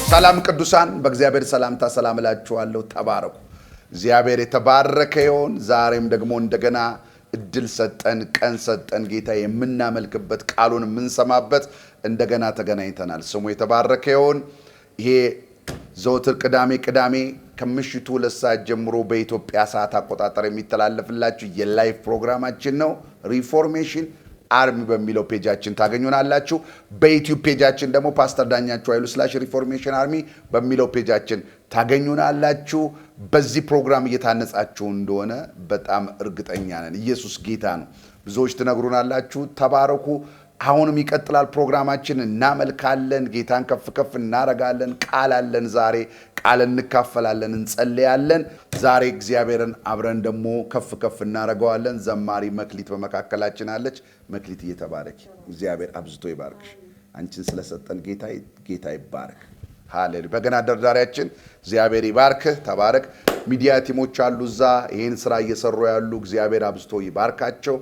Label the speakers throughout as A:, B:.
A: ሰላም ቅዱሳን በእግዚአብሔር ሰላምታ ሰላም እላችኋለሁ። ተባረኩ። እግዚአብሔር የተባረከ ይሁን። ዛሬም ደግሞ እንደገና እድል ሰጠን፣ ቀን ሰጠን። ጌታ የምናመልክበት ቃሉን የምንሰማበት እንደገና ተገናኝተናል። ስሙ የተባረከ ይሁን። ይሄ ዘወትር ቅዳሜ ከምሽቱ 2 ሰዓት ጀምሮ በኢትዮጵያ ሰዓት አቆጣጠር የሚተላለፍላችሁ የላይቭ ፕሮግራማችን ነው። ሪፎርሜሽን አርሚ በሚለው ፔጃችን ታገኙናላችሁ። በዩቲዩብ ፔጃችን ደግሞ ፓስተር ዳኛቸው ኃይሉ /ሪፎርሜሽን አርሚ በሚለው ፔጃችን ታገኙናላችሁ። በዚህ ፕሮግራም እየታነጻችሁ እንደሆነ በጣም እርግጠኛ ነን። ኢየሱስ ጌታ ነው። ብዙዎች ትነግሩናላችሁ። ተባረኩ። አሁንም ይቀጥላል ፕሮግራማችን። እናመልካለን፣ ጌታን ከፍ እናረጋለን። ቃል አለን። ዛሬ ቃል እንካፈላለን፣ እንጸልያለን። ዛሬ እግዚአብሔርን አብረን ደግሞ ከፍ እናረጋዋለን። ዘማሪ መክሊት በመካከላችን አለች። መክሊት እየተባረክ እግዚአብሔር አብዝቶ ይባርክሽ። አንቺን ስለሰጠን ጌታ ይባረክ። ሃሌሉያ። በገና ደርዳሪያችን እግዚአብሔር ይባርክህ። ተባረክ። ሚዲያ ቲሞች አሉ እዛ ይሄን ስራ እየሰሩ ያሉ እግዚአብሔር አብዝቶ ይባርካቸው።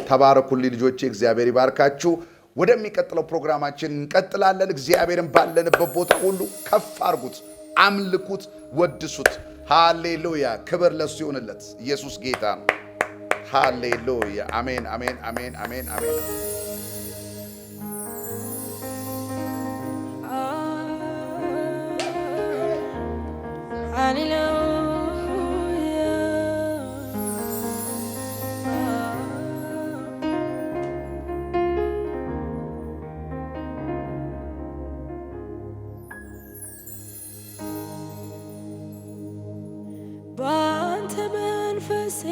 A: ተባረኩልኝ ልጆቼ፣ እግዚአብሔር ይባርካችሁ። ወደሚቀጥለው ፕሮግራማችን እንቀጥላለን። እግዚአብሔርን ባለንበት ቦታ ሁሉ ከፍ አርጉት፣ አምልኩት፣ ወድሱት። ሃሌሉያ። ክብር ለሱ ይሁንለት። ኢየሱስ ጌታ ነው። ሃሌሉያ። አሜን፣ አሜን፣ አሜን፣ አሜን፣ አሜን። ሃሌሉያ።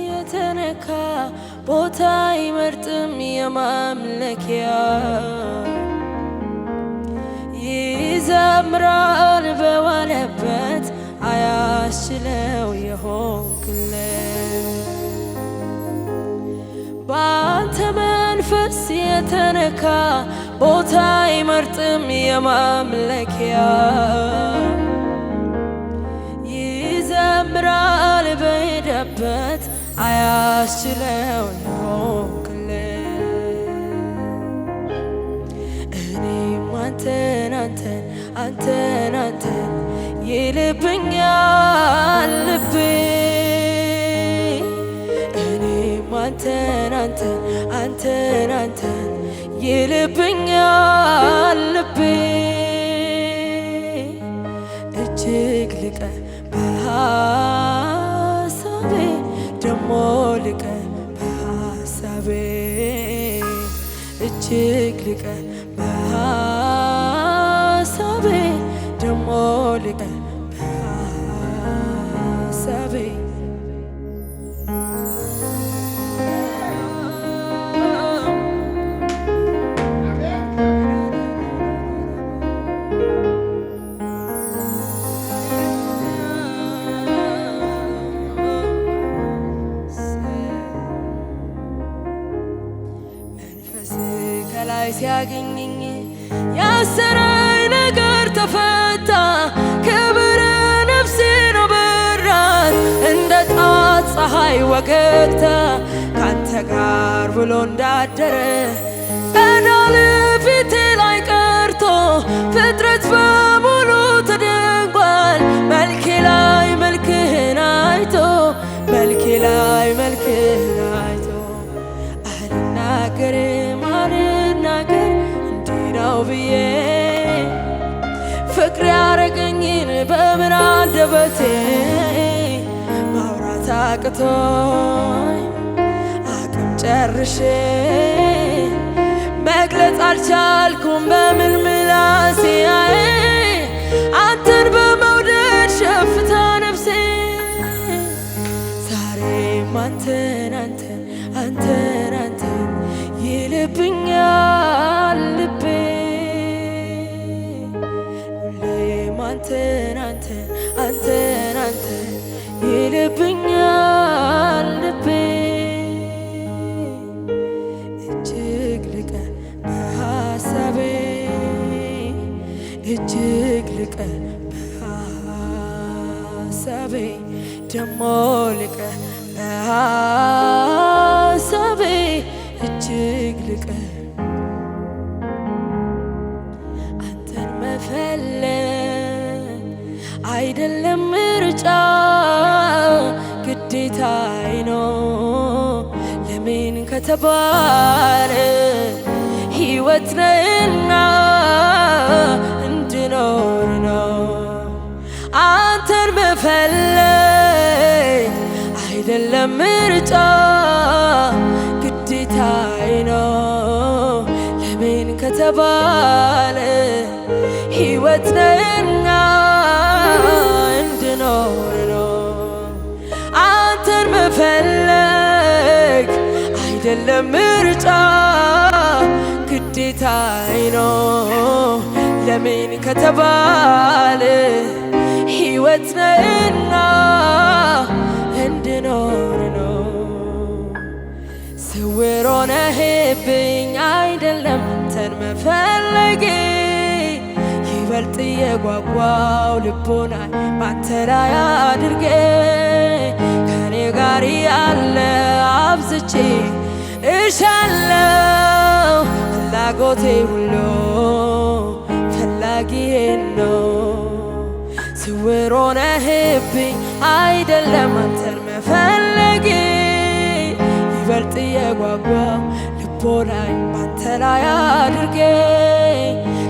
A: የተነካ ቦታ ይመርጥም የማምለኪያ ይዘምራል በዋለበት አያስችለው የሆንክለት በአንተ መንፈስ የተነካ ቦታ ይመርጥም የማምለኪያ ይዘምራል በሄደበት አያስችለው የሆንክለት እኔም አንተን ይልብኛል ልቤ እኔም አንተን ይልብኛል ልቤ እጅግ ልቀ በሐሳቤ ደሞ ልቀ በሐሳቤ እጅግ ልቀ በሐሳቤ ደሞ ልቀ በሐሳቤ ሲያገኘኝ ያሰረኝ ነገር ተፈታ ክብር ነፍሴ ነው በራት እንደ ጣት ፀሐይ ወገግታ ካንተ ጋር ብሎ እንዳደረ ጸዳል ፊቴ ላይ ቀርቶ ፍጥረት በሙሉ ተደንቋል መልኬ ላይ መልክህን አይቶ አልናገርም እንዲህ ነው ብዬ ፍቅር ያረገኝን በምን አንደበቴ ማውራት አቅቶኝ አቅም ጨርሼ መግለጽ አልቻልኩም በምን ምላሴ አንተን በመውደድ ሸፍታ ነፍሴ ዛሬም አንተን ይልብኛል ልቤ ሁሌም አንተን ይልብኛል ልቤ እጅግ ልቀ በሐሳቤ ደሞ ልቀ በሐሳቤ እጅግ ልቀ አንተን መፈለግ
B: አይደለም ምርጫ ግዴታዬ ነው። ለምን ከተባለ ሕይወት ነውና እንድኖር ነው። አንተን መፈለግ አይደለም ምርጫ ግዴታዬ ነው። ለምን ከተባለ ሕይወት ነውና እንድኖር ነው። አንተን መፈለግ አይደለም ምርጫ ግዴታዬ ነው። ለምን ከተባለ ሕይወት ነውና እንድኖር ነው። ስውር ሆነህብኝ አይደለም አንተን መፈለጌ ይበልጥ የጓጓው ልቦናን ባንተ ላይ አድርጌ ከኔ ጋር ያለ አብዝቼ እሻለው ፍላጎቴ ሁሉ ፈላጊዬ ነው። ስውር ሆነህብኝ አይደለም አንተን መፈለጌ ይበልጥ የጓጓው ልቦናን ባንተ ላይ አድርጌ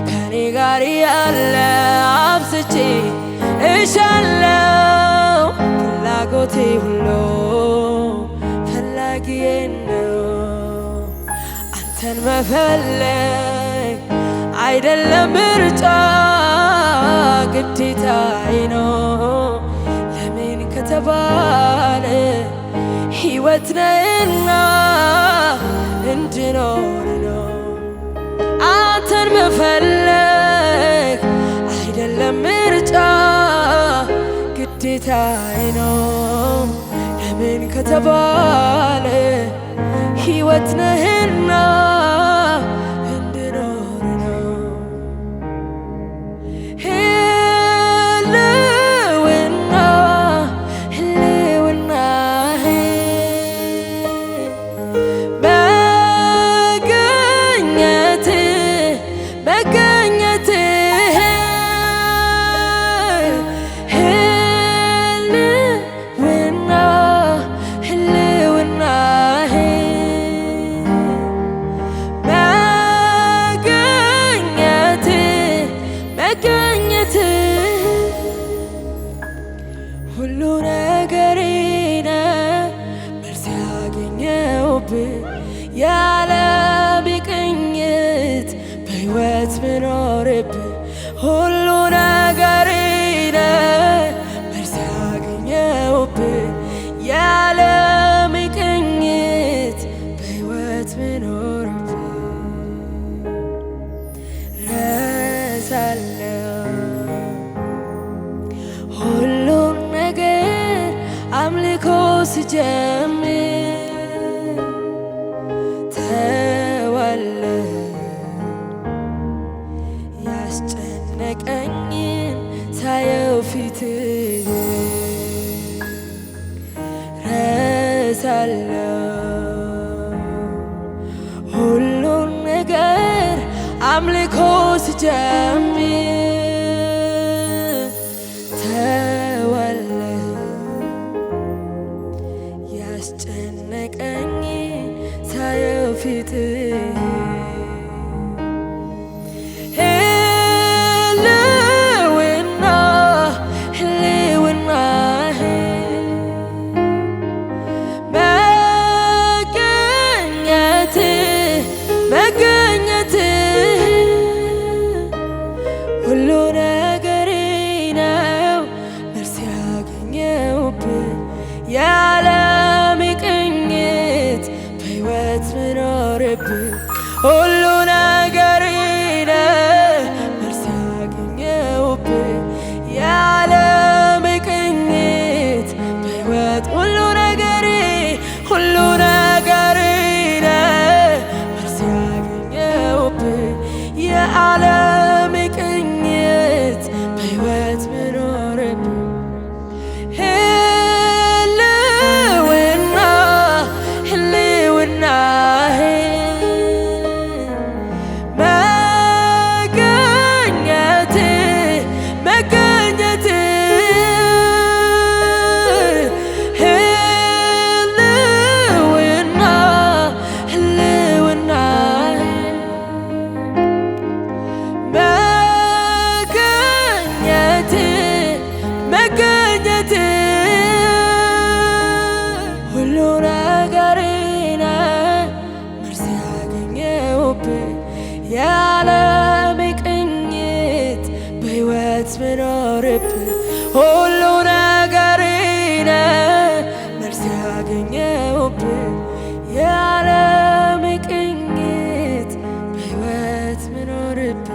B: ከኔ ጋር ያለ አብዝቼ እሻለው ፍላጎቴ ሁሉ ፈላጊዬ ነው። አንተን መፈለግ አይደለም ምርጫ ግዴታዬ ነው። ለምን ከተባለ ሕይወት ነውና እንድኖር ነው። አንተን መፈለግ አይደለም ምርጫ ግዴታዬ ነው። ለምን ከተባለ ሕይወት ነህና እንድኖር ነው። ህልውና ህልውና መገኘት መገኘት ህልውና ህልውና መገኘት መገኘት ሁሉ ነገሬ ነህ መልስ ያገኘሁብህ የዓለም ቅኝት በሕይወት ምኖርብህ ሁሉ ነገሬ ነህ መልስ ያገኘሁብህ የዓለም ቅኝት በሕይወት ምኖርብህ ረሳለሁ ሁሉን ነገር አምልኮ ስጀምር ተዋለህ ያስጨነቀኝን ሳየው ፊትህ ረሳለሁ ሁሉን ነገር አምልኮ ስጀምር ተዋለህ ያስጨነቀኝን ሳየው ፊትህ ህልውና ህልውና መገኘት መገኘት ሁሉ ነገሬ ነው መልስ ያገኘሁብህ የዓለም ቅኝት በሕይወት ምኖርብህ ሁሉ ነገሬ ነህ መልስ ያገኘሁብህ የዓለም ቅኝት በሕይወት ሁሉ ነገሬ ነህ መልስ ያገኘሁብህ የዓለም ቅኝት በሕይወት ምኖርብህ ህልውና ህልውና መገኘት መገኘት ምኖርብህ ሁሉ ነገሬ ነህ መልስ ያገኘሁብህ የዓለም ቅኝት በሕይወት ምኖርብህ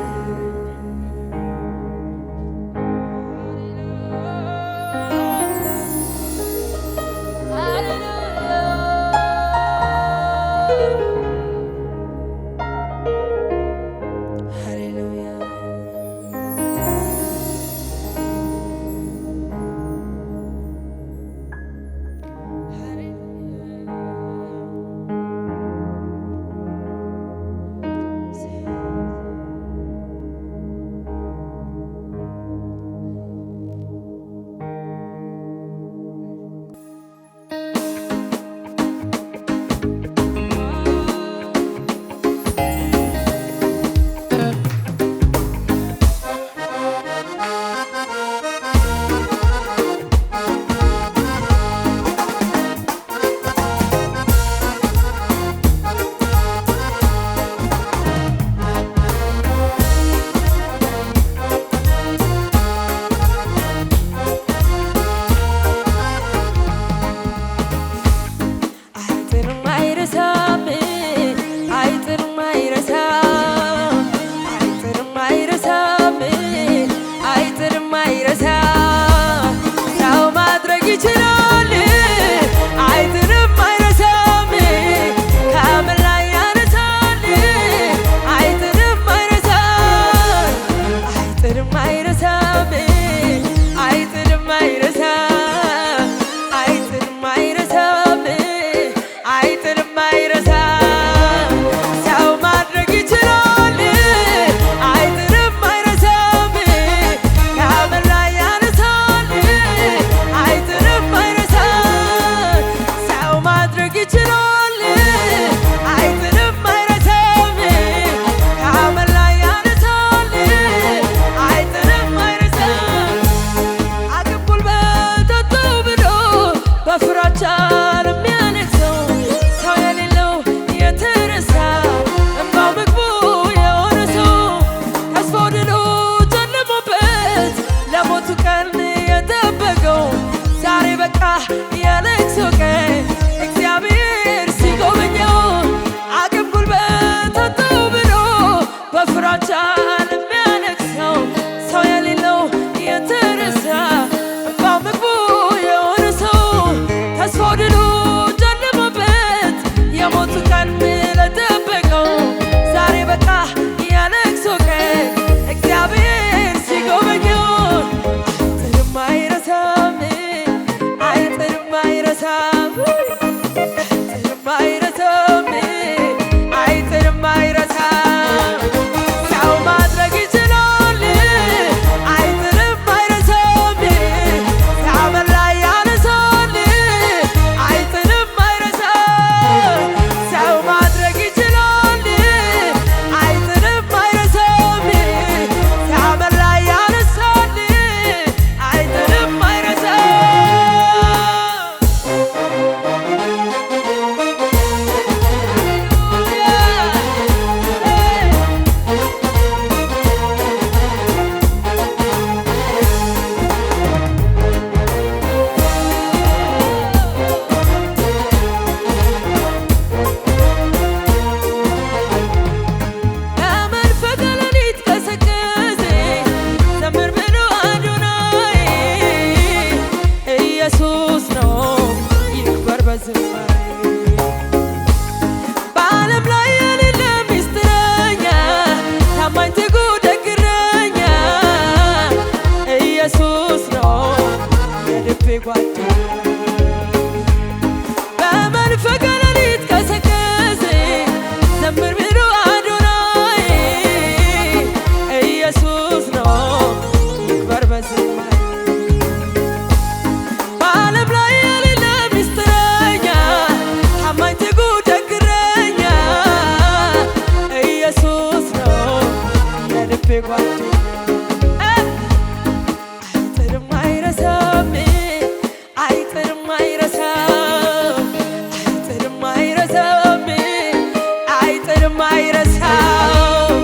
C: አይረሳም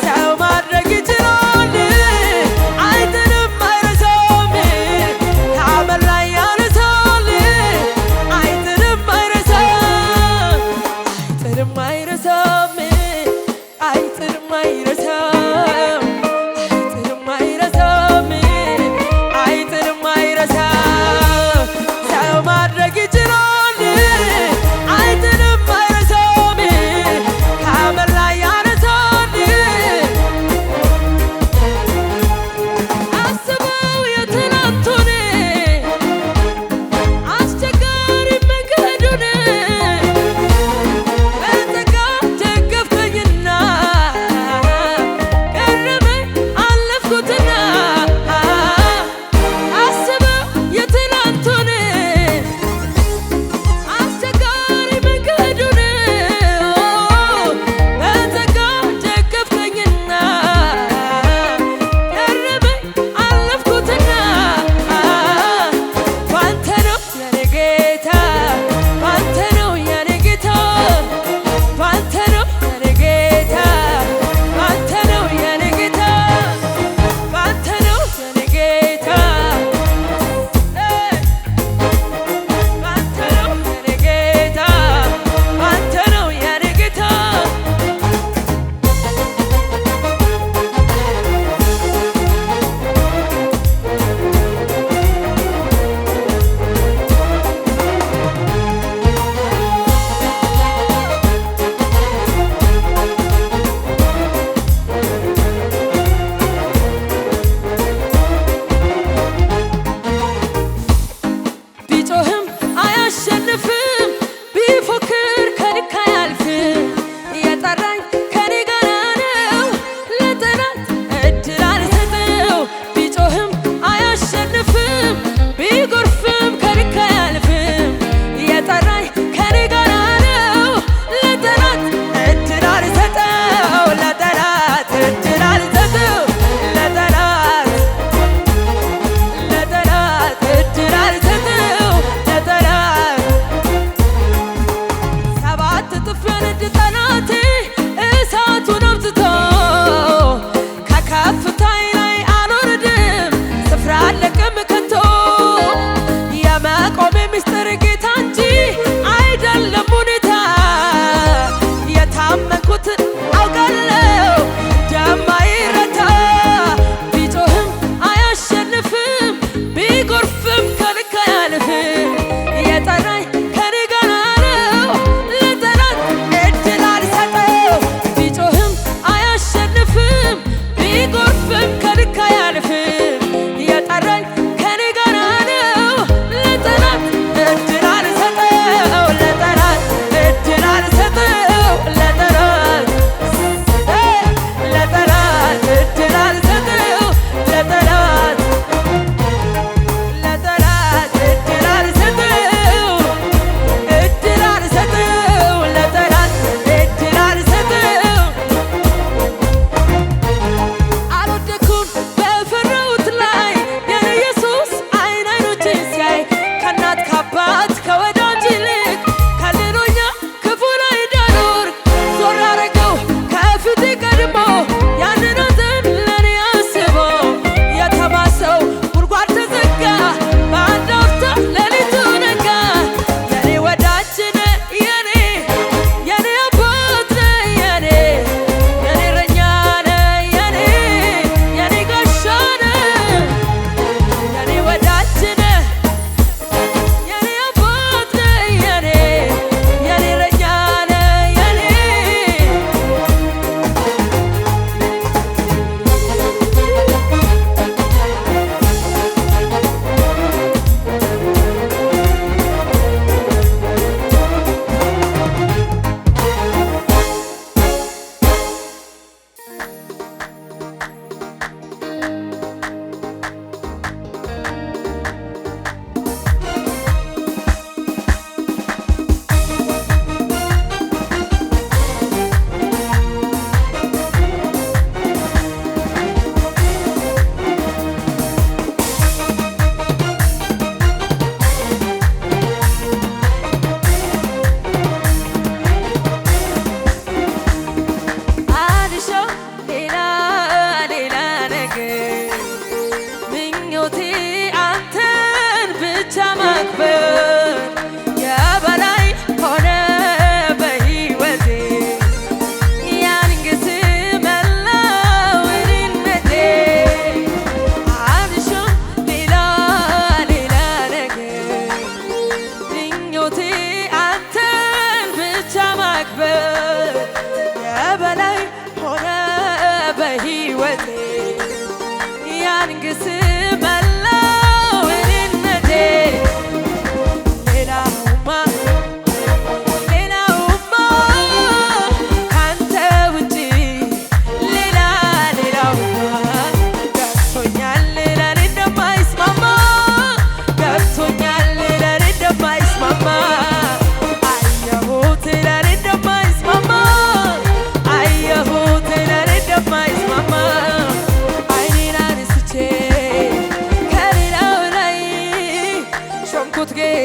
C: ሰው ማድረግ ይችላል አይጥልም አይረሳም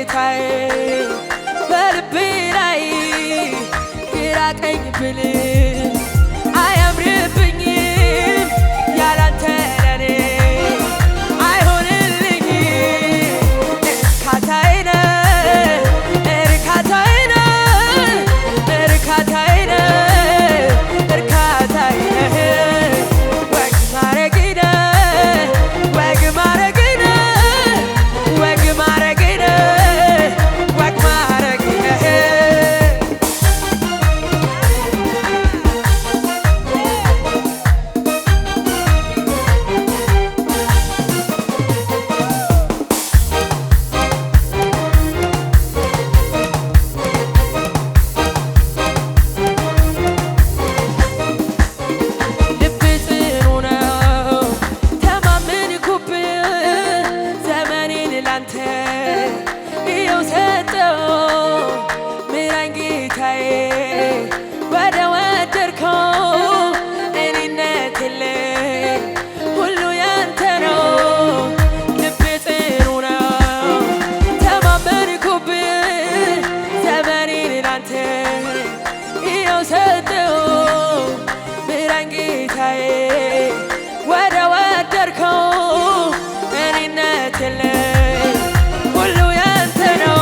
B: ጌታዬ በልቤ ላይ ግራ ቀኝ ብል አያምርብኝም ያላንተ ለኔ አይሆንልኝም። እርካታዬ ነህ እርካታዬ ነህ እርካታዬ ነህ እርካታዬ ነህ ወግ ማረጌ ነህ ወግ ማረጌ ነህ ወግ ማረጌ ነህ ወግ ማረጌ ነህ ልብ ጽኑ ነው ተማመንኩብህ ዘመኔን ላንተ ይኸው ሰጠው ምራኝ ጌታዬ ወደ ወደድከው እኔነት የለኝ ሁሉ ያንተ ነው። ልብ ጽኑ ነው ተማመንኩብህ ዘመኔን ላንተ ይኸው ሰጠው ምራኝ ጌታዬ ወደ ወደድከው እኔነት የለኝ ሁሉ ያንተ ነው።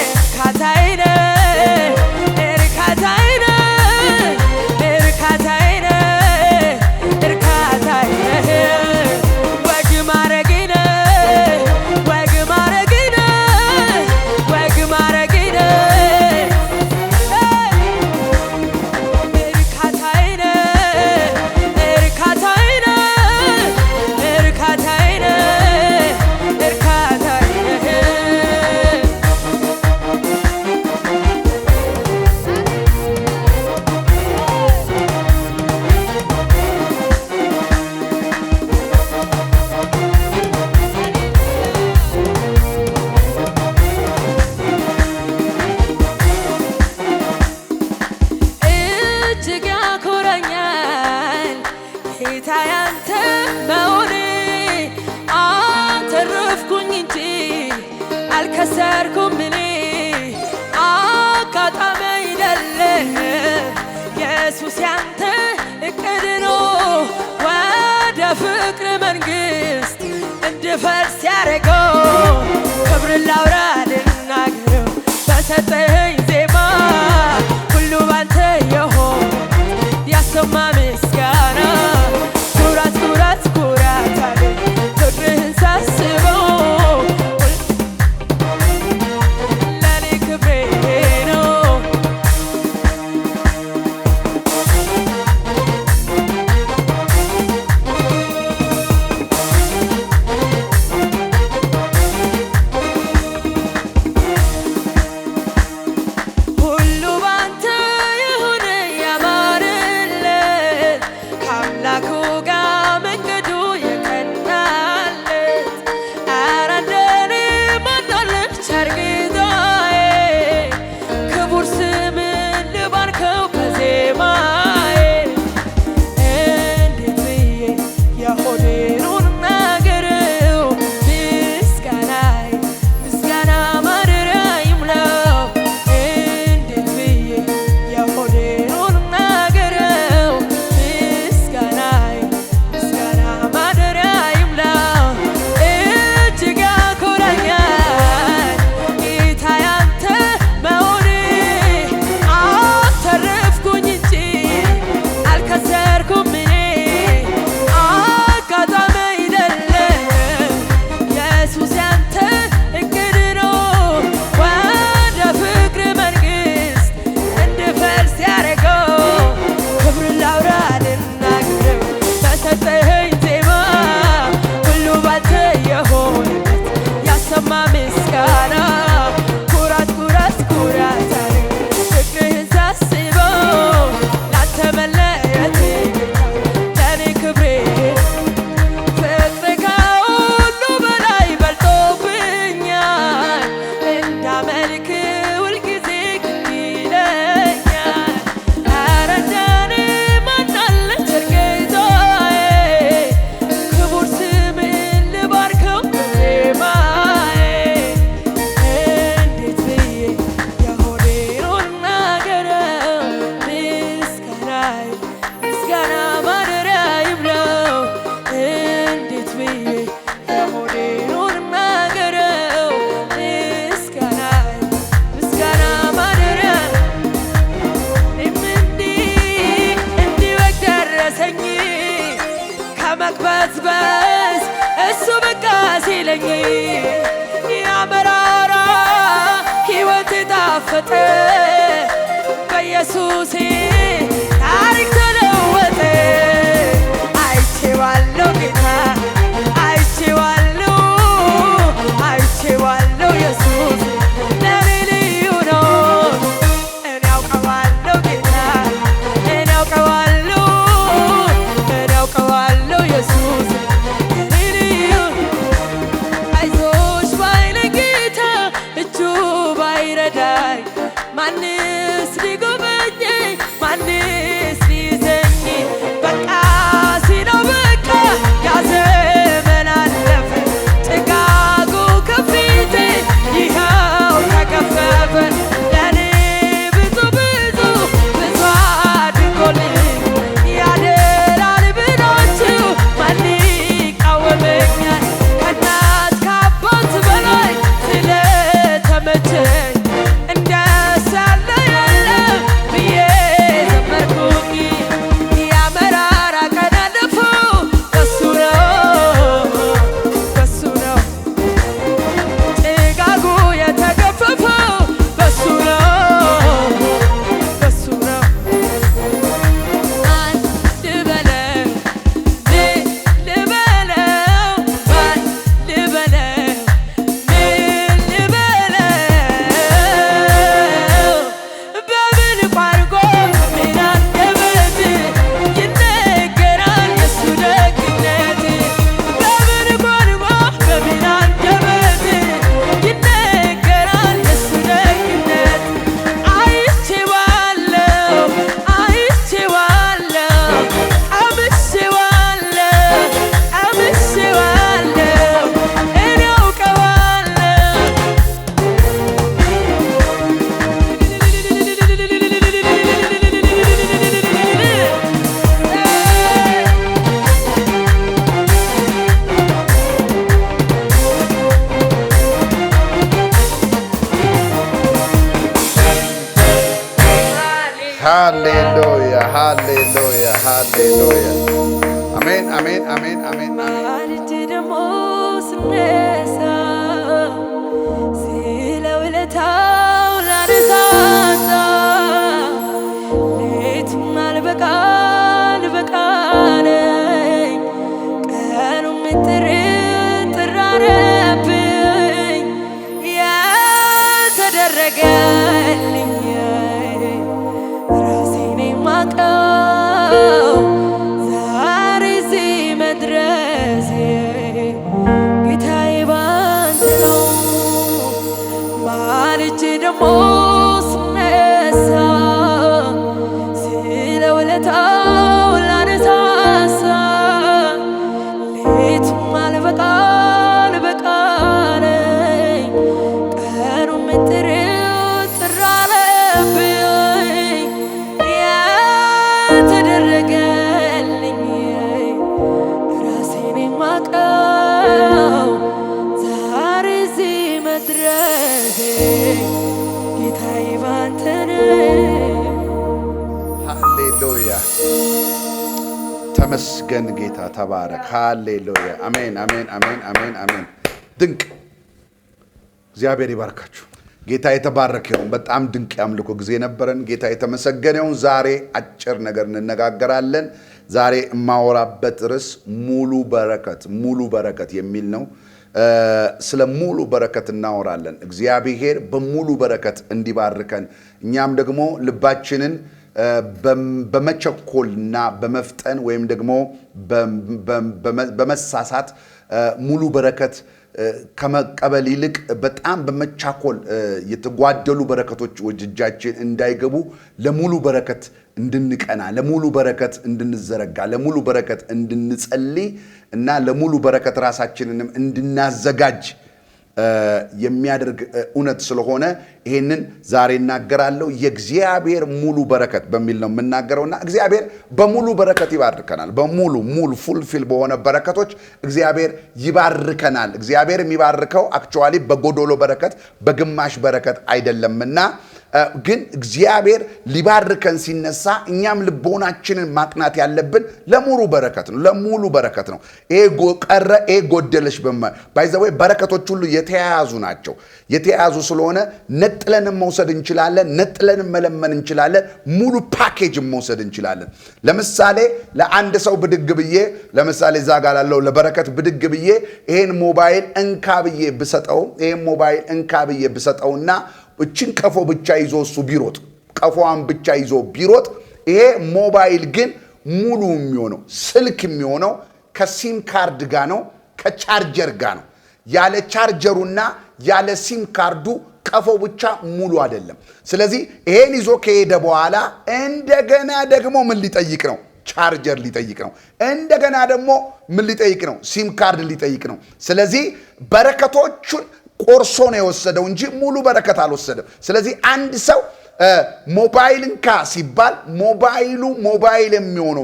B: እርካታዬ ነህ እርካታዬ ነህ እርካታዬ ነህ እርካታዬ ነህ ወግ ማረጌ ነህ ወግ ማረጌ ነህ ወግ ማረጌ ነህ እርካታዬ ነህ እርካታዬ ነህ እርካታዬ ነህ እርካታዬ ነህ እጅግ ያኮራኛል ጌታ ያንተ መሆኔ አተረፍኩኝ እንጂ አልከሰርኩም እኔ አጋጣሚ አይደለም ኢየሱስ ያንተ እቅድ ነው ወደ ፍቅር መንግሥት እንድፈልስ ያደረገው ክብርን ላውራ ልናገረው በሰጠኸኝ ዜማ ሁሉ ባንተ የሆነ ያሰማ ምስጋና ኩራት ኩራት ኩራት አለኝ ፍቅርህን ሳስበው ለኔ ክብሬ ነው። ከመቅበዝበዝ እሱ በቃ ሲለኝ ያመራራ ሕይወት ጣፈጠ በኢየሱሴ ታሪክ ተለወጠ። አይቼዋለሁ ጌታ አይቼዋለሁ አይቼዋለሁ ኢየሱስ ለኔ ልዩ ነው። እኔ አውቀዋለሁ ጌታ እኔ አውቀዋለሁ እኔ አውቀዋለሁ ኢየሱስ ለኔ ልዩ። አይዞሽ ባይለኝ ጌታ እጁ ባይረዳኝ ማንስ ሊጎበኘኝ ማንስ ሊይዘኝ በቃ ሲለው በቃ ያ ዘመን አለፈ ጭጋጉ ከፊቴ ይኸው ተገፈፈ። ለኔ ብዙ ብዙ ብዙ አድርጎልኝ ያድራል ብላችሁ ማን ይቃወመኛል? ከእናት ከአባት በላይ ስለተመቸኝ እንደስ ያለ የለም ብዬ ዘመርኩኝ። ያመራራ ቀን አለፈው በሱ ነው በሱ ነው ጭጋጉ የተገፈፈው በሱ ነው በሱ ነው። አንድ ልበለው ልበለው አንድ ልበለው ልበለው በምን ቋንቋ ምን አንደበት ይነገራል የሱ ደግነት? በምን ቋንቋ በምን አንደበት ይነገራል የሱ ደግነት? አይቼዋለሁ አይቼዋለሁ ቀምሼዋለሁ ቀምሼዋለሁ እኔ አውቀዋለሁ።
A: ሃሌሉያ ሃሌሉያ ሃሌሉያ። አሜን አሜን አሜን አሜን።
B: ማልጄ ደግሞ ስነሳ ስለ ውለታው ላነሳሳ ሌቱም አልበቃ አለኝ ቀኑም ጥርጥር አለብኝ የተደረገልኝ ራሴን የማውቀው ዛሬ እዚህ መድረሴ ጌታዬ ባንተ ነው። ማልጄ ደግሞ ስነሳ ስለ ውለታው ላነሳሳ ሌቱም አልበቃ አለኝ ቀኑም ጥርጥር አለብኝ የተደረገልኝ ራሴን የማውቀው ዛሬ እዚህ መድረሴ ጌታዬ ባንተ ነው።
A: ሃሌሉያ ተመስገን ጌታ ተባረክ። ሃሌሉያ አሜን አሜን አሜን አሜን አሜን። ድንቅ እግዚአብሔር ይባርካችሁ። ጌታ የተባረከ ይሁን። በጣም ድንቅ ያምልኮ ጊዜ ነበረን። ጌታ የተመሰገነ ይሁን። ዛሬ አጭር ነገር እንነጋገራለን። ዛሬ የማወራበት ርዕስ ሙሉ በረከት የሚል ነው። ስለ ሙሉ በረከት እናወራለን። እግዚአብሔር በሙሉ በረከት እንዲባርከን እኛም ደግሞ ልባችንን በመቸኮልና በመፍጠን ወይም ደግሞ በመሳሳት ሙሉ በረከት ከመቀበል ይልቅ በጣም በመቻኮል የተጓደሉ በረከቶች ወደ እጃችን እንዳይገቡ ለሙሉ በረከት እንድንቀና፣ ለሙሉ በረከት እንድንዘረጋ፣ ለሙሉ በረከት እንድንጸልይ እና ለሙሉ በረከት ራሳችንንም እንድናዘጋጅ የሚያደርግ እውነት ስለሆነ ይሄንን ዛሬ እናገራለሁ። የእግዚአብሔር ሙሉ በረከት በሚል ነው የምናገረውና እግዚአብሔር በሙሉ በረከት ይባርከናል። በሙሉ ፉልፊል በሆነ በረከቶች እግዚአብሔር ይባርከናል። እግዚአብሔር የሚባርከው አክቹዋሊ በጎዶሎ በረከት በግማሽ በረከት አይደለምና ግን እግዚአብሔር ሊባርከን ሲነሳ እኛም ልቦናችንን ማቅናት ያለብን ለሙሉ በረከት ነው። ይሄ ቀረ ይሄ ጎደለሽ ባይዘወይ በረከቶች ሁሉ የተያያዙ ናቸው። የተያያዙ ስለሆነ ነጥለንም መውሰድ እንችላለን፣ ነጥለንም መለመን እንችላለን፣ ሙሉ ፓኬጅ መውሰድ እንችላለን። ለምሳሌ ለአንድ ሰው ብድግ ብዬ ለምሳሌ እዛ ጋር ላለው ለበረከት ብድግ ብዬ ይሄን ሞባይል እንካ ብዬ ብሰጠውና እችን ቀፎ ብቻ ይዞ እሱ ቢሮጥ ቀፎዋን ብቻ ይዞ ቢሮጥ ይሄ ሞባይል ግን ሙሉ የሚሆነው ስልክ የሚሆነው ከሲም ካርድ ጋር ነው፣ ከቻርጀር ጋር ነው። ያለ ቻርጀሩና ያለ ሲም ካርዱ ቀፎ ብቻ ሙሉ አይደለም። ስለዚህ ይሄን ይዞ ከሄደ በኋላ እንደገና ደግሞ ምን ሊጠይቅ ነው? ቻርጀር ሊጠይቅ ነው። እንደገና ደግሞ ምን ሊጠይቅ ነው? ሲም ካርድ ሊጠይቅ ነው። ስለዚህ በረከቶቹን ቆርሶ ነው የወሰደው እንጂ ሙሉ በረከት አልወሰደም። ስለዚህ አንድ ሰው ሞባይል እንካ ሲባል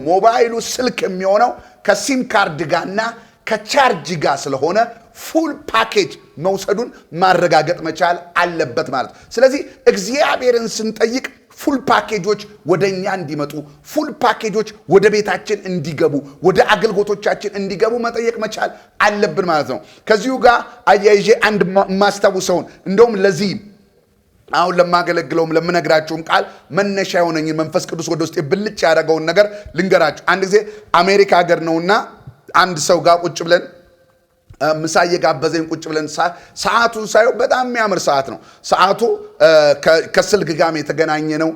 A: ሞባይሉ ስልክ የሚሆነው ከሲም ካርድ ጋርና ከቻርጅ ጋር ስለሆነ ፉል ፓኬጅ መውሰዱን ማረጋገጥ መቻል አለበት ማለት ነው። ስለዚህ እግዚአብሔርን ስንጠይቅ ፉል ፓኬጆች ወደኛ እንዲመጡ፣ ፉል ፓኬጆች ወደ ቤታችን እንዲገቡ፣ ወደ አገልግሎቶቻችን እንዲገቡ መጠየቅ መቻል አለብን ማለት ነው። ከዚሁ ጋር አያይዤ አንድ ማስታውሰውን እንደውም ለዚህ አሁን ለማገለግለውም ለምነግራችሁም ቃል መነሻ የሆነኝ መንፈስ ቅዱስ ወደ ውስጥ ብልጭ ያደረገውን ነገር ልንገራችሁ። አንድ ጊዜ አሜሪካ ሀገር ነውና አንድ ሰው ጋር ቁጭ ብለን ምሳ እየጋበዘኝ ቁጭ ብለን ሰዓቱን ሳየው በጣም የሚያምር ሰዓት ነው። ሰዓቱ ከስልክ ጋር የተገናኘ ነው።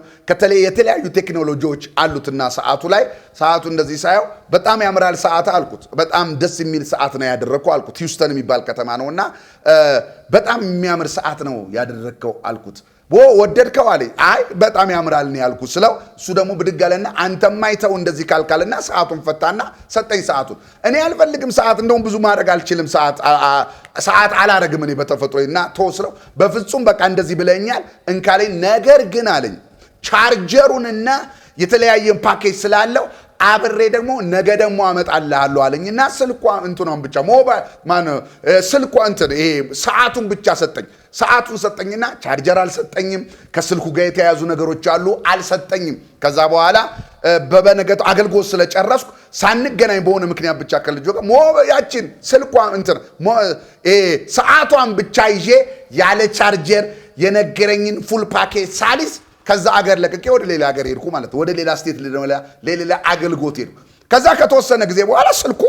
A: የተለያዩ ቴክኖሎጂዎች አሉትና ሰዓቱ እንደዚህ ሳየው በጣም ያምራል ሰዓት አልኩት። በጣም ደስ የሚል ሰዓት ነው ያደረግከው አልኩት። ሂውስተን የሚባል ከተማ ነውና በጣም የሚያምር ሰዓት ነው ያደረግከው አልኩት። ወደድከው አለኝ። አይ በጣም ያምራል ነው ያልኩት ስለው እሱ ደግሞ ብድግ አለና አንተማ አይተው እንደዚህ ካልካልና ሰዓቱን ፈታና ሰጠኝ ሰዓቱን። እኔ አልፈልግም ሰዓት፣ እንደውም ብዙ ማድረግ አልችልም ሰዓት አላረግም እኔ በተፈጥሮና ተወስለው በፍጹም በቃ እንደዚህ ብለኛል እንካለኝ። ነገር ግን አለኝ ቻርጀሩንና የተለያየን ፓኬጅ ስላለው አብሬ ደግሞ ነገ ደግሞ አመጣልሃለሁ አለኝና እንትኗን ብቻ ይሄ ሰዓቱን ብቻ ሰጠኝ። ሰዓቱን ሰጠኝና ቻርጀር አልሰጠኝም። ከስልኩ ጋር የተያያዙ ነገሮች አሉ አልሰጠኝም። ከዛ በኋላ በበነገቱ አገልግሎት ስለጨረስኩ ሳንገናኝ በሆነ ምክንያት ብቻ ከልጆ ጋር ያችን ሰዓቷን ብቻ ይዤ ያለ ቻርጀር የነገረኝን ፉል ፓኬጅ ሳሊስ ከዛ አገር ለቅቄ ወደ ሌላ አገር ሄድኩ ማለት ወደ ሌላ ስቴት ለሌላ አገልግሎት ሄድኩ። ከዛ ከተወሰነ ጊዜ በኋላ ስልኩ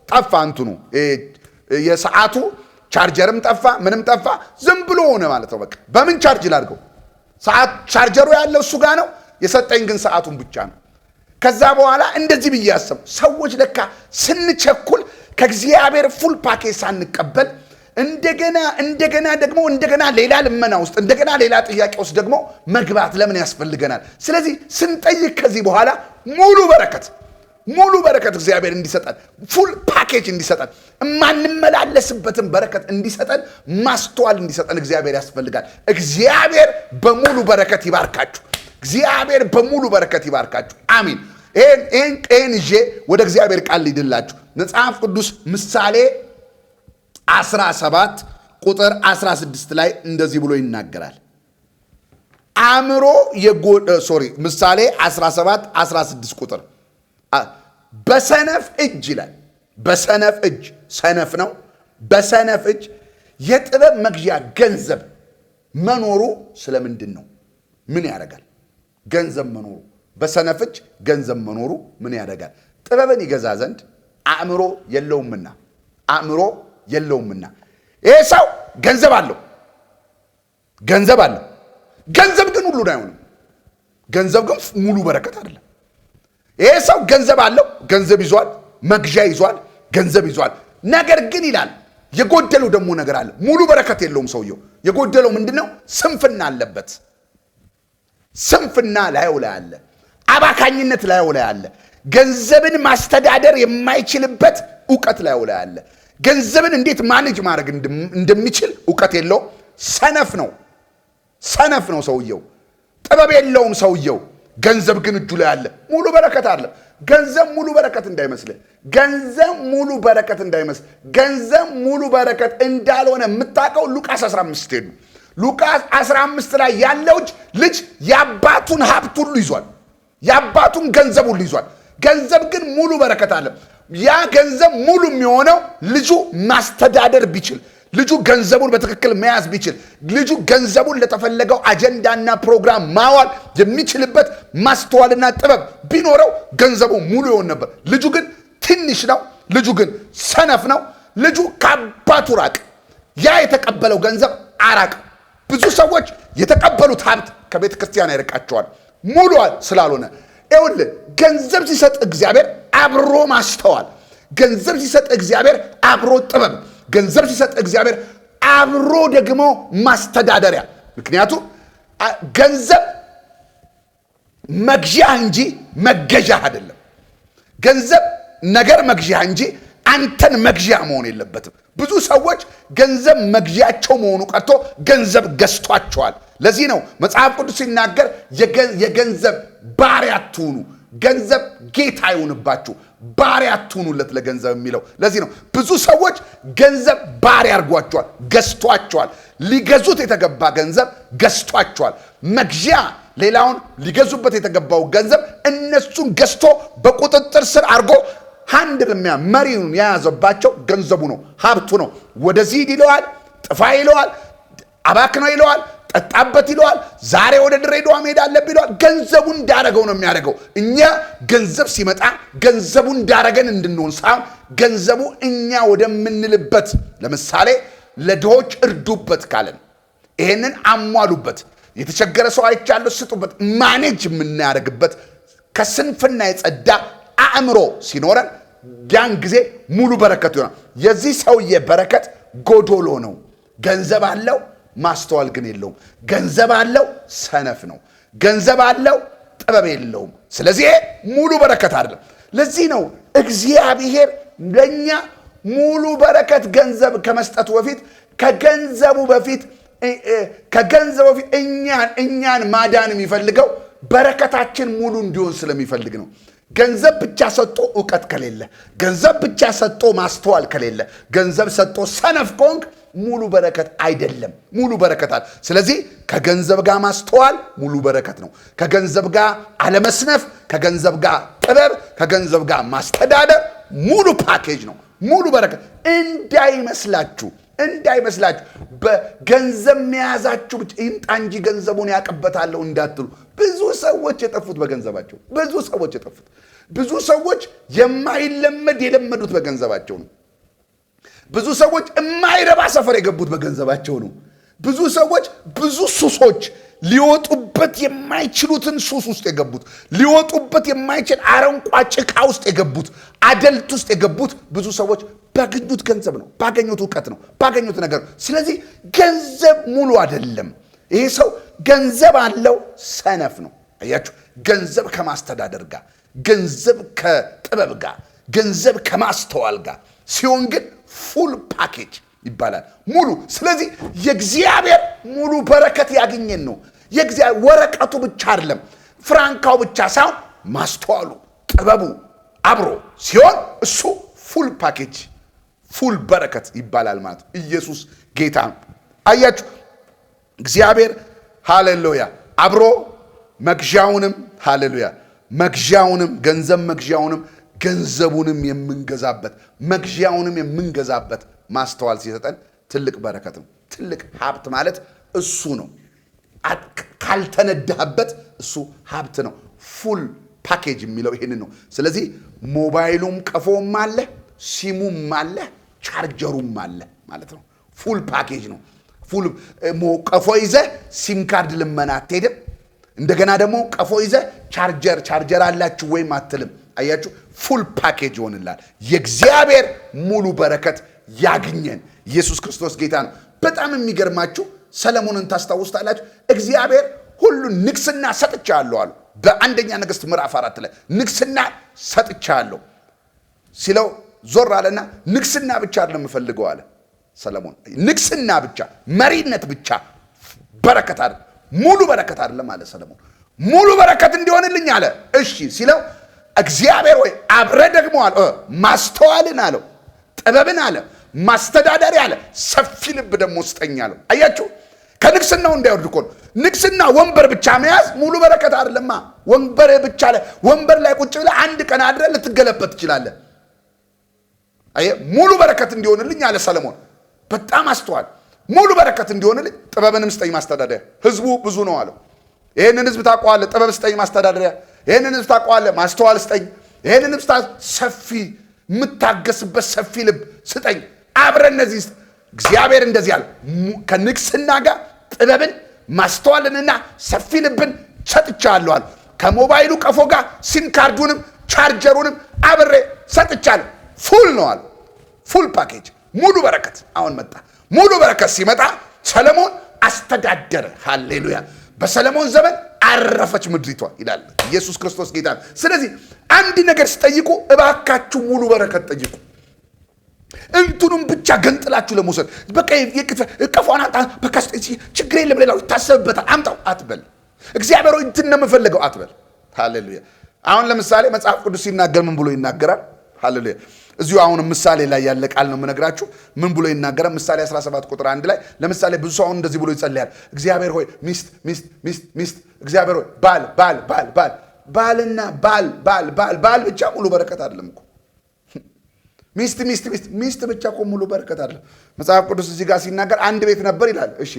A: ጠፋ። የሰዓቱ ቻርጀርም ጠፋ፣ ምንም ጠፋ። ዝም ብሎ ሆነ ማለት ነው። በቃ በምን ቻርጅ ላድርገው? ቻርጀሩ ያለው እሱ ጋር ነው፣ የሰጠኝ ግን ሰዓቱን ብቻ ነው። ከዛ በኋላ እንደዚህ ብዬ አሰብኩ፣ ሰዎች ለካ ስንቸኩል ከእግዚአብሔር ፉል ፓኬጅ ሳንቀበል እንደገና ሌላ ልመና ውስጥ እንደገና ሌላ ጥያቄ ውስጥ ደግሞ መግባት ለምን ያስፈልገናል? ስለዚህ ስንጠይቅ ከዚህ በኋላ ሙሉ በረከት እግዚአብሔር እንዲሰጠን፣ ፉል ፓኬጅ እንዲሰጠን፣ የማንመላለስበትን በረከት እንዲሰጠን፣ ማስተዋል እንዲሰጠን እግዚአብሔር ያስፈልጋል። እግዚአብሔር በሙሉ በረከት ይባርካችሁ። እግዚአብሔር በሙሉ በረከት ይባርካችሁ። አሚን። ይህን ይዤ ወደ እግዚአብሔር ቃል ሊድላችሁ መጽሐፍ ቅዱስ ምሳሌ 17 ቁጥር 16 ላይ እንደዚህ ብሎ ይናገራል። ምሳሌ 17 16 ቁጥር በሰነፍ እጅ ይላል። በሰነፍ እጅ፣ ሰነፍ ነው። በሰነፍ እጅ የጥበብ መግዣ ገንዘብ መኖሩ ስለምንድን ነው? ምን ያደርጋል? ገንዘብ መኖሩ፣ በሰነፍ እጅ ገንዘብ መኖሩ ምን ያደርጋል? ጥበብን ይገዛ ዘንድ አእምሮ የለውምና። ይሄ ሰው ገንዘብ አለው። ገንዘብ ግን ሁሉ አይሆንም። ገንዘብ ግን ሙሉ በረከት አይደለም። ይሄ ሰው ገንዘብ አለው፣ ገንዘብ ይዟል፣ መግዣ ይዟል፣ ገንዘብ ይዟል። ነገር ግን ይላል የጎደለው ደግሞ ነገር አለ። ሙሉ በረከት የለውም ሰውየው። የጎደለው ምንድነው? ስንፍና አለበት። ስንፍና ላዩ ላይ አለ። አባካኝነት ላዩ ላይ አለ። ገንዘብን ማስተዳደር የማይችልበት እውቀት ላዩ ላይ አለ። ገንዘብን እንዴት ማኔጅ ማድረግ እንደሚችል እውቀት የለውም። ሰነፍ ነው ሰውየው። ጥበብ የለውም ሰውየው። ገንዘብ ግን እጁ ላይ አለ። ሙሉ በረከት አለ። ገንዘብ ሙሉ በረከት እንዳይመስልህ። ገንዘብ ሙሉ በረከት እንዳልሆነ የምታውቀው ሉቃስ 15 ሄዱ። ሉቃስ 15 ላይ ያለው ልጅ የአባቱን ሀብት ሁሉ ይዟል። የአባቱን ገንዘብ ሁሉ ይዟል። ገንዘብ ግን ሙሉ በረከት አለ። ያ ገንዘብ ሙሉ የሚሆነው ልጁ ማስተዳደር ቢችል፣ ልጁ ገንዘቡን በትክክል መያዝ ቢችል፣ ልጁ ገንዘቡን ለተፈለገው አጀንዳና ፕሮግራም ማዋል የሚችልበት ማስተዋልና ጥበብ ቢኖረው ገንዘቡ ሙሉ ይሆን ነበር። ልጁ ግን ትንሽ ነው። ልጁ ግን ሰነፍ ነው። ልጁ ከአባቱ ራቅ። ያ የተቀበለው ገንዘብ አራቅ። ብዙ ሰዎች የተቀበሉት ሀብት ከቤተ ክርስቲያን ያርቃቸዋል፣ ሙሉ ስላልሆነ። ይኸውልህ ገንዘብ ሲሰጥ እግዚአብሔር አብሮ ማስተዋል፣ ገንዘብ ሲሰጥ እግዚአብሔር አብሮ ጥበብ፣ ገንዘብ ሲሰጥ እግዚአብሔር አብሮ ደግሞ ማስተዳደሪያ። ምክንያቱም ገንዘብ መግዣ እንጂ መገዣ አይደለም። ገንዘብ ነገር መግዣ እንጂ አንተን መግዣ መሆን የለበትም። ብዙ ሰዎች ገንዘብ መግዣቸው መሆኑ ቀርቶ ገንዘብ ገዝቷቸዋል። ለዚህ ነው መጽሐፍ ቅዱስ ሲናገር የገንዘብ ባሪያ አትሁኑ፣ ገንዘብ ጌታ ይሁንባችሁ፣ ባሪያ አትሁኑለት ለገንዘብ የሚለው። ለዚህ ነው ብዙ ሰዎች ገንዘብ ባሪያ አድርጓቸዋል፣ ገዝቷቸዋል። ሊገዙት የተገባ ገንዘብ ገዝቷቸዋል። መግዣ ሌላውን ሊገዙበት የተገባው ገንዘብ እነሱን ገዝቶ በቁጥጥር ስር አድርጎ ሃንድልሚያ መሪውን የያዘባቸው ገንዘቡ ነው፣ ሀብቱ ነው። ወደዚህ ሂድ ይለዋል፣ ጥፋ ይለዋል፣ አባክነው ይለዋል፣ ጠጣበት ይለዋል፣ ዛሬ ወደ ድሬዳዋ መሄድ አለብህ ይለዋል። ገንዘቡ እንዳረገው ነው የሚያደርገው። እኛ ገንዘብ ሲመጣ ገንዘቡ እንዳረገን እንድንሆን ሳይሆን ገንዘቡ እኛ ወደምንልበት፣ ለምሳሌ ለድሆች እርዱበት ካለን ይሄንን አሟሉበት፣ የተቸገረ ሰው አይቻለሁ ስጡበት፣ ማኔጅ የምናደርግበት ከስንፍና የጸዳ አእምሮ ሲኖረን ያን ጊዜ ሙሉ በረከት ይሆናል። የዚህ ሰውዬ በረከት ጎዶሎ ነው። ገንዘብ አለው፣ ማስተዋል ግን የለውም። ገንዘብ አለው፣ ሰነፍ ነው። ገንዘብ አለው፣ ጥበብ የለውም። ስለዚህ ሙሉ በረከት አይደለም። ለዚህ ነው እግዚአብሔር ለኛ ሙሉ በረከት ገንዘብ ከመስጠቱ በፊት ከገንዘቡ በፊት እኛን ማዳን የሚፈልገው በረከታችን ሙሉ እንዲሆን ስለሚፈልግ ነው። ገንዘብ ብቻ ሰጥቶ እውቀት ከሌለ፣ ገንዘብ ብቻ ሰጥቶ ማስተዋል ከሌለ፣ ገንዘብ ሰጥቶ ሰነፍ ከሆንክ ሙሉ በረከት አይደለም። ሙሉ በረከት አለ። ስለዚህ ከገንዘብ ጋር ማስተዋል ሙሉ በረከት ነው። ከገንዘብ ጋር አለመስነፍ፣ ከገንዘብ ጋር ጥበብ፣ ከገንዘብ ጋር ማስተዳደር ሙሉ ፓኬጅ ነው። ሙሉ በረከት እንዳይመስላችሁ በገንዘብ መያዛችሁ ብቻ ይምጣ እንጂ ገንዘቡን ያቀበታለሁ እንዳትሉ። ብዙ ሰዎች የጠፉት በገንዘባቸው፣ ብዙ ሰዎች የማይለመድ የለመዱት በገንዘባቸው ነው። ብዙ ሰዎች የማይረባ ሰፈር የገቡት በገንዘባቸው ነው። ብዙ ሰዎች ብዙ ሱሶች ሊወጡበት የማይችሉትን ሱስ ውስጥ የገቡት፣ ሊወጡበት የማይችል አረንቋ ጭቃ ውስጥ የገቡት፣ አደልት ውስጥ የገቡት ብዙ ሰዎች ባገኙት ገንዘብ ነው፣ ባገኙት እውቀት ነው፣ ባገኙት ነገር ነው። ስለዚህ ገንዘብ ሙሉ አይደለም። ይሄ ሰው ገንዘብ አለው፣ ሰነፍ ነው። አያችሁ፣ ገንዘብ ከማስተዳደር ጋር፣ ገንዘብ ከጥበብ ጋር፣ ገንዘብ ከማስተዋል ጋር ሲሆን ግን ፉል ፓኬጅ ይባላል፣ ሙሉ። ስለዚህ የእግዚአብሔር ሙሉ በረከት ያገኘን ነው። የእግዚአብሔር ወረቀቱ ብቻ አይደለም፣ ፍራንካው ብቻ ሳይሆን ማስተዋሉ፣ ጥበቡ አብሮ ሲሆን እሱ ፉል ፓኬጅ፣ ፉል በረከት ይባላል ማለት ነው። ኢየሱስ ጌታ ነው። አያችሁ፣ እግዚአብሔር ሃሌሉያ አብሮ መግዣውንም ሃሌሉያ መግዣውንም ገንዘብ መግዣውንም ገንዘቡንም የምንገዛበት መግዣውንም የምንገዛበት ማስተዋል ሲሰጠን ትልቅ በረከት ነው። ትልቅ ሀብት ማለት እሱ ነው። ካልተነዳህበት እሱ ሀብት ነው። ፉል ፓኬጅ የሚለው ይሄንን ነው። ስለዚህ ሞባይሉም ቀፎም አለ፣ ሲሙም አለ፣ ቻርጀሩም አለ ማለት ነው። ፉል ፓኬጅ ነው። ፉል ቀፎ ይዘህ ሲም ካርድ ልመና አትሄድም። እንደገና ደግሞ ቀፎ ይዘህ ቻርጀር አላችሁ ወይም አትልም። አያችሁ፣ ፉል ፓኬጅ ይሆንላል። የእግዚአብሔር ሙሉ በረከት ያግኘን። ኢየሱስ ክርስቶስ ጌታ ነው። በጣም የሚገርማችሁ ሰለሞንን ታስታውስታላችሁ። እግዚአብሔር ሁሉን ንግስና ሰጥቻለሁ አሉ። በአንደኛ ነገሥት ምዕራፍ 4 ላይ ንግስና ሰጥቻለሁ ሲለው ዞር አለና ንግስና ብቻ አይደለም የምፈልገው አለ ሰለሞን። ንግስና ብቻ፣ መሪነት ብቻ በረከት አይደለም፣ ሙሉ በረከት አይደለም አለ ሰለሞን። ሙሉ በረከት እንዲሆንልኝ አለ እሺ ሲለው እግዚአብሔር ወይ አብረ ደግሞ አለ ማስተዋልን አለው፣ ጥበብን አለ፣ ማስተዳደር አለ፣ ሰፊ ልብ ደግሞ ስጠኝ አለው። አያችሁ፣ ከንግስናው እንዳይወርድ እኮ ነው። ንግስና ወንበር ብቻ መያዝ ሙሉ በረከት አይደለማ። ወንበር ብቻ ላይ ወንበር ላይ ቁጭ ብለህ አንድ ቀን አድረህ ልትገለበት ትችላለህ። አየህ፣ ሙሉ በረከት እንዲሆንልኝ አለ ሰለሞን። በጣም አስተዋል። ሙሉ በረከት እንዲሆንልኝ ጥበብንም ስጠኝ ማስተዳደሪያ። ህዝቡ ብዙ ነው አለው። ይህንን ህዝብ ታውቀዋለህ፣ ጥበብ ስጠኝ ማስተዳደሪያ። ይህንን ህዝብ ታውቀዋለህ፣ ማስተዋል ስጠኝ። ይህንን ህዝብ ሰፊ የምታገስበት ሰፊ ልብ ስጠኝ። አብረን እነዚህ እግዚአብሔር እንደዚህ አለ፣ ከንግስና ጋር ጥበብን ማስተዋልንና ሰፊ ልብን ሰጥቻለሁ አለ። ከሞባይሉ ቀፎ ጋር ሲም ካርዱንም ቻርጀሩንም አብሬ ሰጥቻለሁ። ፉል ነው አለ። ፉል ፓኬጅ ሙሉ በረከት አሁን መጣ። ሙሉ በረከት ሲመጣ ሰለሞን አስተዳደረ። ሃሌሉያ! በሰለሞን ዘመን አረፈች ምድሪቷ ይላል። ኢየሱስ ክርስቶስ ጌታ። ስለዚህ አንድ ነገር ስጠይቁ እባካችሁ ሙሉ በረከት ጠይቁ። እንቱንም ብቻ ገንጥላችሁ ለመውሰድ በቃ ቀፎና በቃ ችግር የለም ሌላው ይታሰብበታል አምጣው አትበል። እግዚአብሔር ሆይ እንትን ነው የምፈልገው አትበል። ሃሌሉያ! አሁን ለምሳሌ መጽሐፍ ቅዱስ ሲናገር ምን ብሎ ይናገራል? ሃሌሉያ! እዚሁ አሁን ምሳሌ ላይ ያለ ቃል ነው የምነግራችሁ። ምን ብሎ ይናገራል? ምሳሌ 17 ቁጥር 1 ላይ ለምሳሌ ብዙ ሰው አሁን እንደዚህ ብሎ ይጸልያል። እግዚአብሔር ሆይ ሚስት ሚስት ሚስት ሚስት፣ እግዚአብሔር ሆይ ባል ባል ባል ባል ባልና ባል ባል ባል ባል ብቻ ሙሉ በረከት አይደለም እኮ። ሚስት ሚስት ሚስት ሚስት ብቻ እኮ ሙሉ በረከት አይደለም። መጽሐፍ ቅዱስ እዚህ ጋር ሲናገር አንድ ቤት ነበር ይላል። እሺ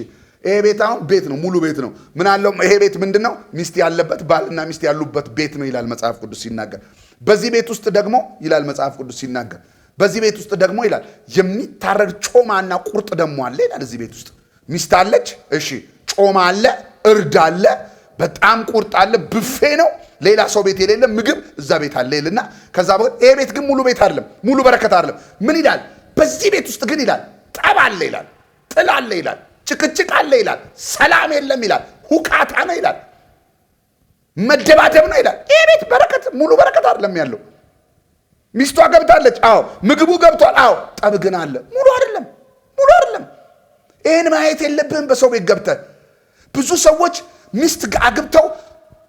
A: ይሄ ቤት አሁን ቤት ነው፣ ሙሉ ቤት ነው። ምን አለው ይሄ ቤት? ምንድነው? ሚስት ያለበት ባልና ሚስት ያሉበት ቤት ነው ይላል መጽሐፍ ቅዱስ ሲናገር። በዚህ ቤት ውስጥ ደግሞ ይላል መጽሐፍ ቅዱስ ሲናገር፣ በዚህ ቤት ውስጥ ደግሞ ይላል የሚታረድ ጮማና ቁርጥ ደግሞ አለ ይላል። እዚህ ቤት ውስጥ ሚስት አለች፣ እሺ ጮማ አለ፣ እርድ አለ፣ በጣም ቁርጥ አለ፣ ብፌ ነው። ሌላ ሰው ቤት የሌለ ምግብ እዛ ቤት አለ ይልና ከዛ በኋላ ይሄ ቤት ግን ሙሉ ቤት አይደለም፣ ሙሉ በረከት አይደለም። ምን ይላል? በዚህ ቤት ውስጥ ግን ይላል ጠብ አለ ይላል፣ ጥል አለ ይላል፣ ጭቅጭቅ አለ ይላል፣ ሰላም የለም ይላል፣ ሁካታ ነው ይላል፣ መደባደብ ነው ይላል። ይሄ ቤት በረከት ሙሉ በረከት አይደለም ያለው። ሚስቷ ገብታለች፣ አዎ ምግቡ ገብቷል፣ አዎ ጠብ ግን አለ፣ ሙሉ አይደለም፣ ሙሉ አይደለም። ይሄን ማየት የለብህም በሰው ቤት ገብተህ። ብዙ ሰዎች ሚስት አግብተው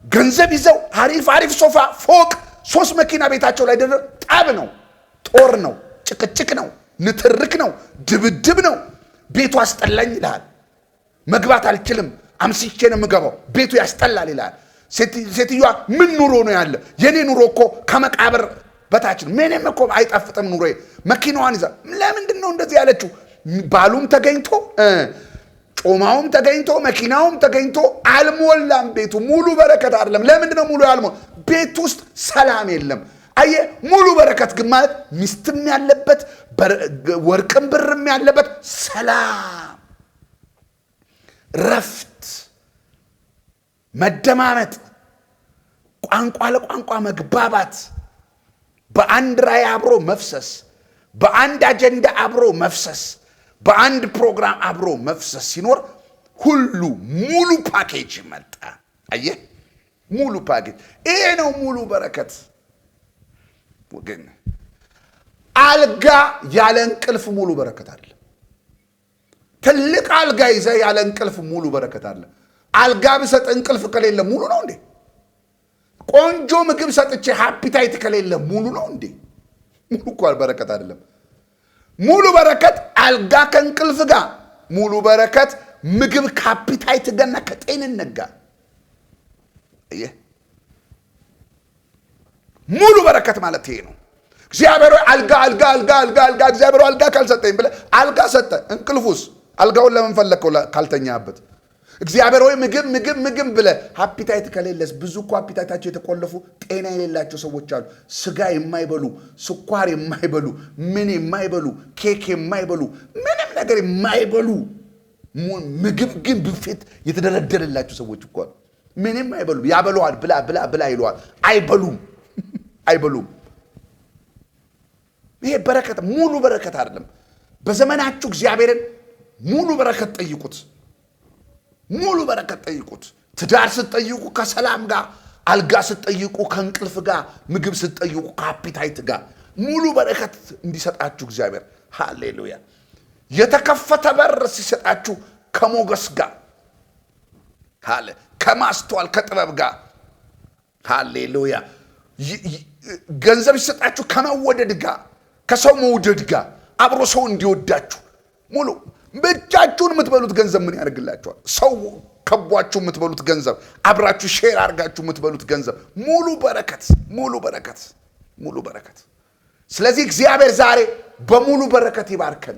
A: ገንዘብ ይዘው አሪፍ አሪፍ ሶፋ፣ ፎቅ፣ 3 መኪና ቤታቸው ላይ ደረሰ። ጠብ ነው፣ ጦር ነው፣ ጭቅጭቅ ነው፣ ንትርክ ነው፣ ድብድብ ነው። ቤቱ አስጠላኝ ይልሃል። መግባት አልችልም፣ አምስቼ ነው የምገባው፣ ቤቱ ያስጠላል ይልሃል። ሴትዮዋ ምን ኑሮ ነው ያለ? የኔ ኑሮ እኮ ከመቃብር በታች ነው፣ ምንም እኮ አይጣፍጥም ኑሮ። መኪናዋን ይዛ ለምንድን ነው እንደዚህ ያለችው? ባሉም ተገኝቶ ጮማውም ተገኝቶ መኪናውም ተገኝቶ አልሞላም ቤቱ። ሙሉ በረከት አይደለም። ለምንድን ነው ሙሉ ያልሞ? ቤት ውስጥ ሰላም የለም። አየህ፣ ሙሉ በረከት ግን ማለት ሚስትም ያለበት ወርቅም ብርም ያለበት ሰላም፣ ረፍት፣ መደማመጥ፣ ቋንቋ ለቋንቋ መግባባት፣ በአንድ ራዕይ አብሮ መፍሰስ፣ በአንድ አጀንዳ አብሮ መፍሰስ፣ በአንድ ፕሮግራም አብሮ መፍሰስ ሲኖር ሁሉ ሙሉ ፓኬጅ መጣ። አየህ፣ ሙሉ ፓኬጅ። ይሄ ነው ሙሉ በረከት ወገን። አልጋ ያለ እንቅልፍ ሙሉ በረከት አለ። ትልቅ አልጋ ይዘህ ያለ እንቅልፍ ሙሉ በረከት አለ። አልጋ ብሰጥ እንቅልፍ ከሌለ ሙሉ ነው እንዴ? ቆንጆ ምግብ ሰጥቼ ሃፒታይት ከሌለ ሙሉ ነው እንዴ? ሙሉ እኮ በረከት አይደለም። ሙሉ በረከት አልጋ ከእንቅልፍ ጋር፣ ሙሉ በረከት ምግብ ከሃፒታይት ጋርና ከጤንነት ጋር። ሙሉ በረከት ማለት ይሄ ነው። እግዚአብሔር አልጋ አልጋ አልጋ አልጋ አልጋ እግዚአብሔር አልጋ ካልሰጠኝ ብለህ አልጋ ሰጠ፣ እንቅልፉስ አልጋውን ለምን ፈለከው ካልተኛበት? እግዚአብሔር ሆይ ምግብ ምግብ ምግብ ብለህ ሃፒታይት ከሌለስ? ብዙ እኮ ሃፒታይታቸው የተቆለፉ ጤና የሌላቸው ሰዎች አሉ። ስጋ የማይበሉ፣ ስኳር የማይበሉ፣ ምን የማይበሉ፣ ኬክ የማይበሉ፣ ምንም ነገር የማይበሉ፣ ምግብ ግን ብፌት የተደረደረላቸው ሰዎች እኮ አሉ። ምንም አይበሉ። ያበለዋል፣ ብላ ብላ ብላ ይለዋል። አይበሉም አይበሉም። ይሄ በረከት ሙሉ በረከት አይደለም። በዘመናችሁ እግዚአብሔርን ሙሉ በረከት ጠይቁት። ሙሉ በረከት ጠይቁት። ትዳር ስትጠይቁ ከሰላም ጋር፣ አልጋ ስትጠይቁ ከእንቅልፍ ጋር፣ ምግብ ስትጠይቁ ከአፒታይት ጋር ሙሉ በረከት እንዲሰጣችሁ እግዚአብሔር። ሃሌሉያ። የተከፈተ በር ሲሰጣችሁ ከሞገስ ጋር፣ ከማስተዋል ከጥበብ ጋር። ሃሌሉያ። ገንዘብ ሲሰጣችሁ ከመወደድ ጋር፣ ከሰው መውደድ ጋር፣ አብሮ ሰው እንዲወዳችሁ ሙሉ ብቻችሁን የምትበሉት ገንዘብ ምን ያደርግላችኋል? ሰው ከቧችሁ የምትበሉት ገንዘብ፣ አብራችሁ ሼር አድርጋችሁ የምትበሉት ገንዘብ ሙሉ በረከት፣ ሙሉ በረከት፣ ሙሉ በረከት። ስለዚህ እግዚአብሔር ዛሬ በሙሉ በረከት ይባርከን።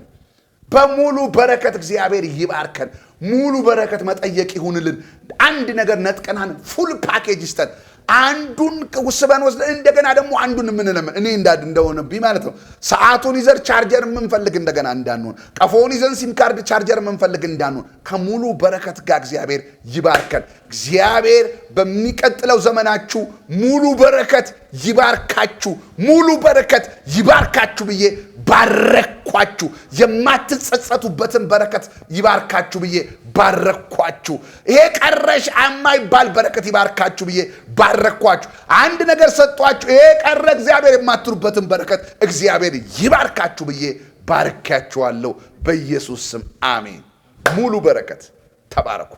A: በሙሉ በረከት እግዚአብሔር ይባርከን። ሙሉ በረከት መጠየቅ ይሁንልን። አንድ ነገር ነጥቀናን ፉል ፓኬጅ ይስጠን። አንዱን ውስበን ወስደን እንደገና ደግሞ አንዱን የምንለምን እኔ እንደሆነብኝ ማለት ነው። ሰዓቱን ይዘን ቻርጀር የምንፈልግ እንደገና እንዳንሆን፣ ቀፎውን ይዘን ሲም ካርድ ቻርጀር የምንፈልግ እንዳንሆን ከሙሉ በረከት ጋር እግዚአብሔር ይባርከን። እግዚአብሔር በሚቀጥለው ዘመናችሁ ሙሉ በረከት ይባርካችሁ፣ ሙሉ በረከት ይባርካችሁ ብዬ ባረኳችሁ። የማትጸጸቱበትን በረከት ይባርካችሁ ብዬ ባረኳችሁ። ይሄ ቀረሽ የማይባል በረከት ይባርካችሁ ብዬ ባረኳችሁ። አንድ ነገር ሰጧችሁ፣ ይሄ ቀረ እግዚአብሔር የማትሉበትን በረከት እግዚአብሔር ይባርካችሁ ብዬ ባርካችኋለሁ። በኢየሱስ ስም አሜን። ሙሉ በረከት። ተባረኩ።